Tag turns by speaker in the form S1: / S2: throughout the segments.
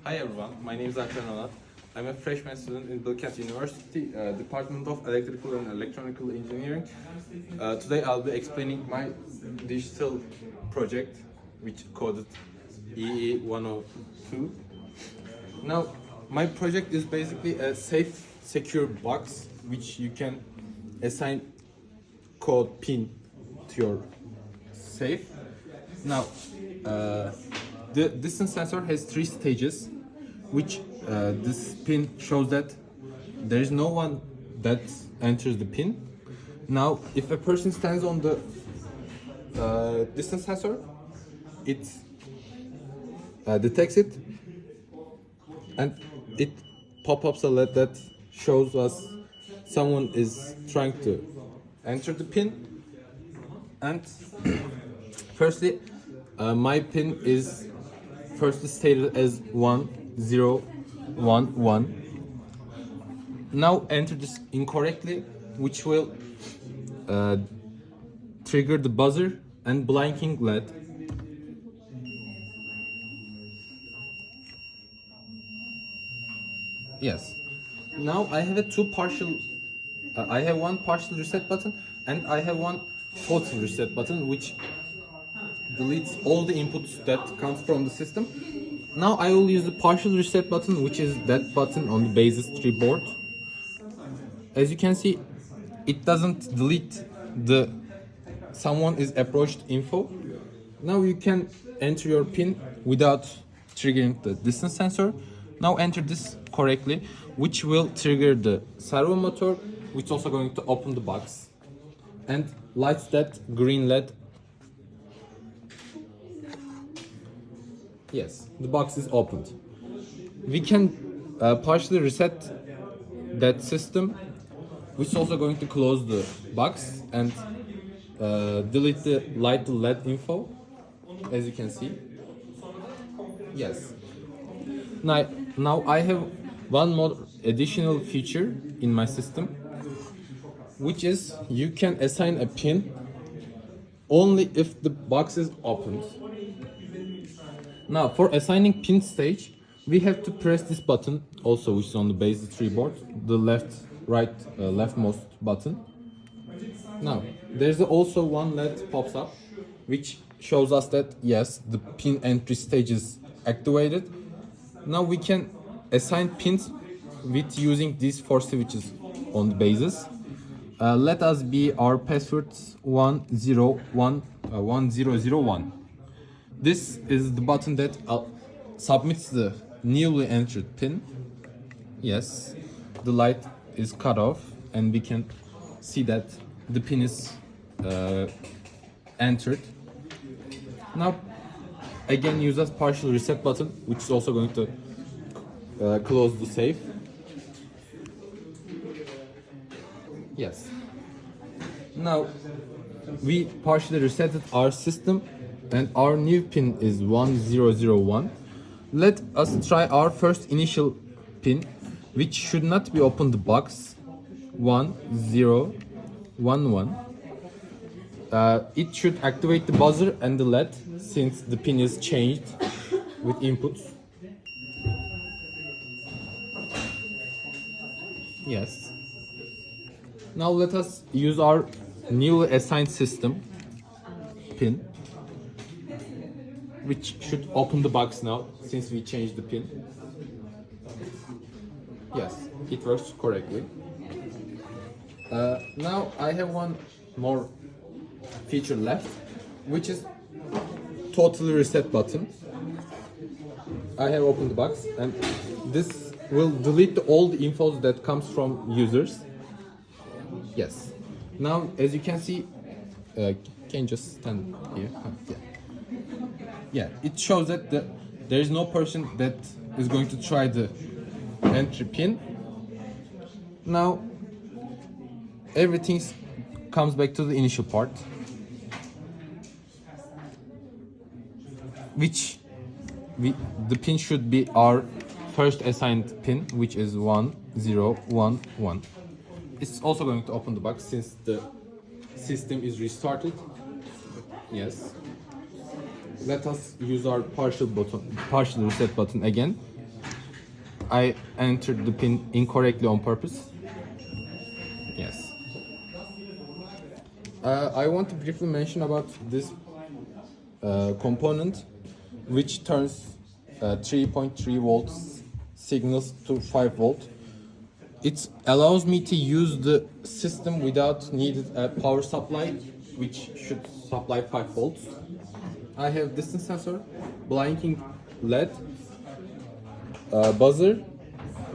S1: Hi everyone, my name is Akran. I'm a freshman student in Bilkent University, Department of Electrical and Electronical Engineering. Today I'll be explaining my digital project, which coded EE102. Now, my project is basically a safe, secure box which you can assign code pin to your safe. Now, the distance sensor has 3 stages, which this pin shows that there is no one that enters the pin. Now, if a person stands on the distance sensor, it detects it, and it pop-ups a LED that shows us someone is trying to enter the pin. And firstly, my pin is firstly stated as 1011. Now enter this incorrectly, which will trigger the buzzer and blinking LED. Yes. Now I have I have one partial reset button and I have one total reset button, which deletes all the inputs that comes from the system. Now I will use the partial reset button, which is that button on the basis tree board. As you can see, it doesn't delete the someone is approached info. Now you can enter your pin without triggering the distance sensor. Now enter this correctly, which will trigger the servo motor, which is also going to open the box and lights that green LED. Yes, the box is opened. We can partially reset that system, which is also going to close the box and delete the light LED info, as you can see. Yes. Now I have one more additional feature in my system, which is you can assign a pin only if the box is opened. Now, for assigning pin stage, we have to press this button, also which is on the base tree board, the leftmost button. Now, there's also one LED pops up, which shows us that yes, the pin entry stage is activated. Now we can assign pins with using these 4 switches on the bases. Let us be our password 1001. This is the button that submits the newly entered pin. Yes, the light is cut off and we can see that the pin is entered. Now again use a partial reset button, which is also going to close the safe. Yes. Now we partially resetted our system and our new pin is 1001. Let us try our first initial pin, which should not be open the box, 1011. It should activate the buzzer and the LED since the pin is changed with inputs. Yes. Now let us use our newly assigned system pin, which should open the box now since we changed the pin. Yes, it works correctly. Now I have one more feature left, which is totally reset button. I have opened the box and this will delete all the infos that comes from users. Yes. Now as you can see, can you just stand here? Yeah, it shows that there is no person that is going to try the entry pin. Now everything comes back to the initial part, which the pin should be our first assigned pin, which is 1011. It's also going to open the box since the system is restarted. Yes. Let us use our partial reset button again. I entered the pin incorrectly on purpose. Yes. I want to briefly mention about this component, which turns 3.3 volts signals to 5 volt. It allows me to use the system without needed a power supply, which should supply 5 volts. I have distance sensor, blinking LED, buzzer,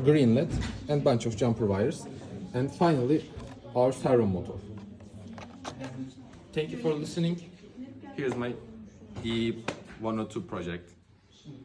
S1: green LED, and bunch of jumper wires. And finally, our servo motor. Thank you for listening. Here's my EE102 project.